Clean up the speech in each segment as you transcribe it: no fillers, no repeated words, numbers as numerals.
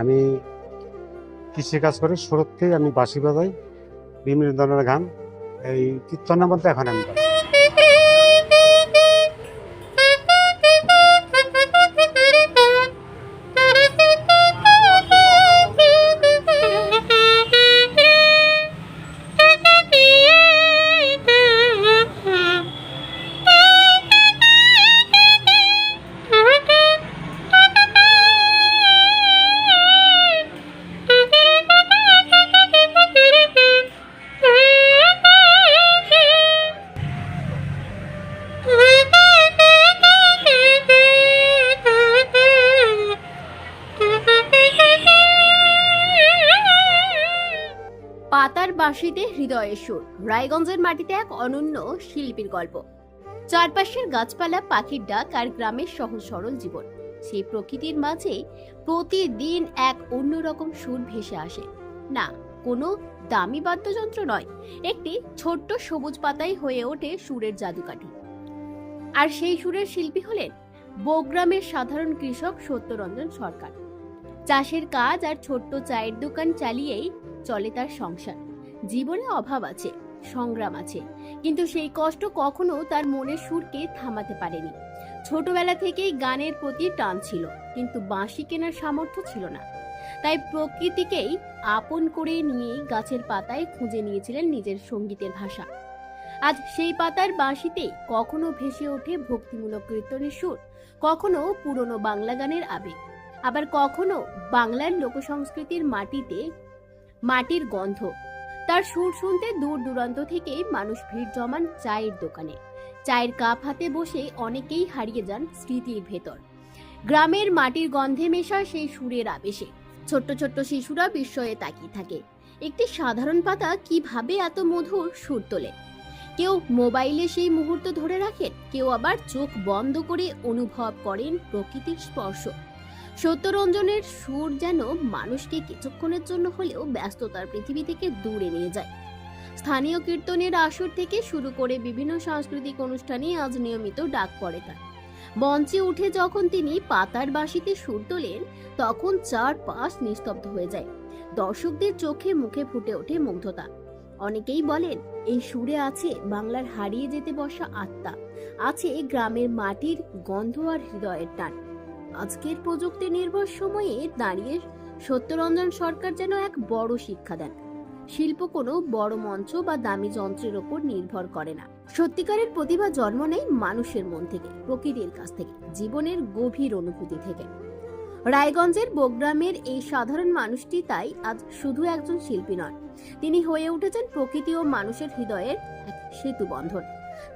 আমি কৃষিকাজ করি, শুরুর থেকেই আমি বাঁশি বাজাই, বিভিন্ন ধরনের গান। এই কীর্তনের মধ্যে এখন আমি বাজাই। পাতার বাঁশিতে হৃদয়ের সুর, রায়গঞ্জের মাটিতে এক অনন্য শিল্পীর গল্প। চারপাশের গাছপালা, পাখির ডাক আর গ্রামের সহজ সরল জীবন। সেই প্রকৃতির মাঝে প্রতিদিন এক অন্যরকম সুর ভেসে আসে। না কোনো দামি বাদ্যযন্ত্র নয়, একটি ছোট্ট সবুজ পাতাই হয়ে ওঠে সুরের জাদুকাঠি। আর সেই সুরের শিল্পী হলেন বগ্রামের সাধারণ কৃষক সত্যরঞ্জন সরকার। চাষের কাজ আর ছোট্ট চায়ের দোকান চালিয়েই চলে তার সংসার। জীবনে অভাব আছে, সংগ্রাম আছে, কিন্তু সেই কষ্ট কখনো তার মনের সুরকে থামাতে পারেনি। ছোটবেলা থেকেই গানের প্রতি টান ছিল, কিন্তু বাঁশি কেনার সামর্থ্য ছিল না। তাই প্রকৃতিকেই আপন করে নিয়ে গাছের পাতায় খুঁজে নিয়েছিলেন নিজের সঙ্গীতের ভাষা। আজ সেই পাতার বাঁশিতেই কখনো ভেসে ওঠে ভক্তিমূলক কীর্তনের সুর, কখনো পুরনো বাংলা গানের আবেগ, আবার কখনো বাংলার লোকসংস্কৃতির মাটির গন্ধ। তার সুর শুনতে দূর দূরান্ত থেকে মানুষ ভিড় জমান চায়ের দোকানে। চায়ের কাপ হাতে বসে অনেকেই হারিয়ে যান স্মৃতির ভেতর। গ্রামের মাটির গন্ধে মেশা সেই সুরের আবেশে ছোট্ট ছোট্ট শিশুরা বিস্ময়ে তাকিয়ে থাকে। একটি সাধারণ পাতা কিভাবে এত মধুর সুর তোলে। কেউ মোবাইলে সেই মুহূর্ত ধরে রাখেন, কেউ আবার চোখ বন্ধ করে অনুভব করেন প্রকৃতির স্পর্শ। সত্যরঞ্জনের সুর যেন মানুষকে কিছুক্ষণের জন্য হলেও ব্যস্ততার পৃথিবী থেকে দূরে নিয়ে যায়। স্থানীয় কীর্তনের আসর থেকে শুরু করে বিভিন্ন সাংস্কৃতিক অনুষ্ঠানে আজ নিয়মিত ডাক পড়ে তার। মঞ্চে উঠে যখন তিনি পাতার বাঁশিতে সুর তোলেন, তখন চারপাশ নিস্তব্ধ হয়ে যায়। দর্শকদের চোখে মুখে ফুটে ওঠে মুগ্ধতা। অনেকেই বলেন, এই সুরে আছে বাংলার হারিয়ে যেতে বসা আত্মা, আছে গ্রামের মাটির গন্ধ আর হৃদয়ের টান। আজকের প্রযুক্তি নির্ভর সময়ে দাঁড়িয়ে সত্যরঞ্জন সরকার যেন এক বড় শিক্ষা দেন। শিল্প কোনো বড় মঞ্চ বা দামি যন্ত্রের ওপর নির্ভর করে না। সত্যিকারের প্রতিভা জন্ম নেয় মানুষের মন থেকে, প্রকৃতির কাছ থেকে, জীবনের গভীর অনুভূতি থেকে। রায়গঞ্জের বগ্রামের এই সাধারণ মানুষটি তাই আজ শুধু একজন শিল্পী নন, তিনি হয়ে উঠেছেন প্রকৃতি ও মানুষের হৃদয়ের এক সেতু বন্ধন।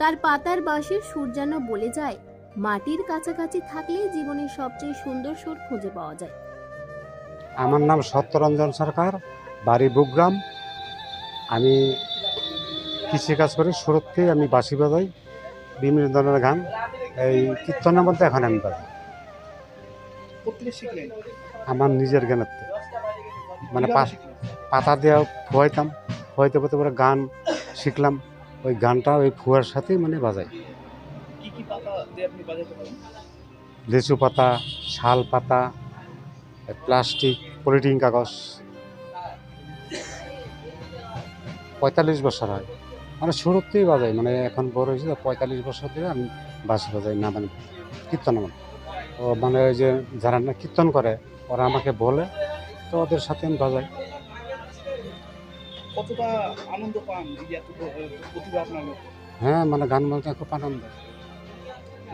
তার পাতার বাঁশির সুর যেন বলে যায়, মাটির কাছাকাছি থাকলে জীবনের সবচেয়ে সুন্দর সুর খুঁজে পাওয়া যায়। আমার নাম সত্যরঞ্জন সরকার, বাড়ি বগ্রাম। আমি কৃষিকাজ করি, শুরুর থেকেই আমি বাঁশি বাজাই, বিভিন্ন ধরনের গান। এই কীর্তনের মধ্যে এখন আমি বাজাই। আমার নিজের জ্ঞানের থেকে, মানে পাতা দিয়ে ফুয়াইতাম, ফুয়াইতে ফুয়াইতে পরে গান শিখলাম। ওই গানটা ওই ফুয়ার সাথেই মানে বাজাই। লিচু পাতা, শাল পাতা, প্লাস্টিক, পলিথিন কাগজ। 45 বছর হয়, মানে শুরুতেই বাজাই, মানে এখন বড় হয়েছে 45 বছর থেকে আমি বাঁশি বাজাই, না মানে কীর্তন আমার। তো মানে ওই যে যারা না কীর্তন করে ওরা আমাকে বলে, তো ওদের সাথে আমি বাজাই। কতটা আনন্দ পান প্রতিভা আপনার? হ্যাঁ, মানে গান বাজনা খুব আনন্দ,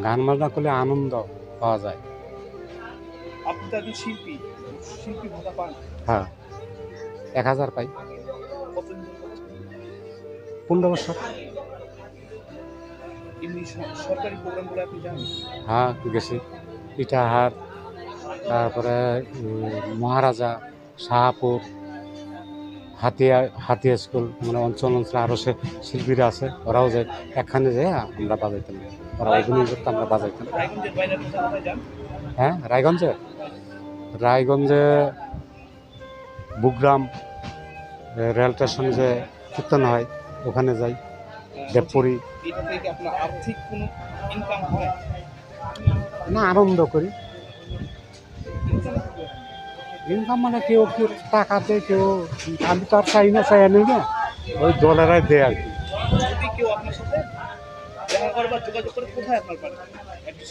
গান বাজনা করলে আনন্দ পাওয়া যায়। আপনি তো একজন শিল্পী, শিল্পী ভাতা পান? হ্যাঁ, 1000 পাই। কতদিন ধরে করছেন? 15 বছর। এমনি সরকারি প্রোগ্রামগুলো আপনি জানেন? হ্যাঁ, গেছি। ইটাহার, তারপরে মহারাজা, শাহপুর, হাতিয়া স্কুল, মানে অঞ্চল আরও শিল্পীরা আছে, ওরাও যায়। একখানে যায় আমরা বাজাইতাম, ওরা অভিনয় করতে আমরা বাজাইতাম। রায়গঞ্জের বাইরে কোথায় যান? হ্যাঁ, রায়গঞ্জে বুগ্রাম রেল স্টেশনে যে কীর্তন হয় ওখানে যাই, দেবপুরি। এটা থেকে আপনার আর্থিক কোনো ইনকাম হয় না, আনন্দ করি। ইনকাম মানে কেউ কেউ টাকা দেয়, কেউ আমি তো আর চাই না, চাই নেই না, ওই দলেরাই দেয় আর কি। যদি কেউ আপনার সাথে দেখা করে বা যোগাযোগ করে, কোথায় আপনার বাড়ি? অ্যাড্রেস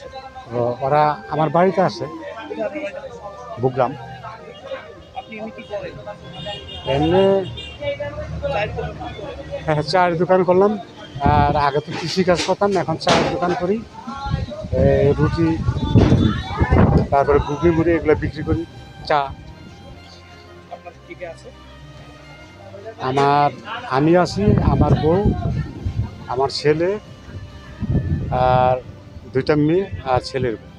তো ওরা আমার বাড়িতে আসে, কোথায় আপনার বাড়িটা? বুকলাম। আপনি এমনি কি করেন? এমনি চায়ের দোকান কি করেন? হ্যাঁ, চায়ের দোকান করলাম। আর আগে তো কৃষিকাজ করতাম, এখন চায়ের দোকান করি। রুটি, তারপরে ঘুগনি মুড়ি এগুলো বিক্রি করি। চা আপনার কি কে আছে? আমি আছি, আমার বউ, আমার ছেলে, আর 2টা মেয়ে আর ছেলের বউ।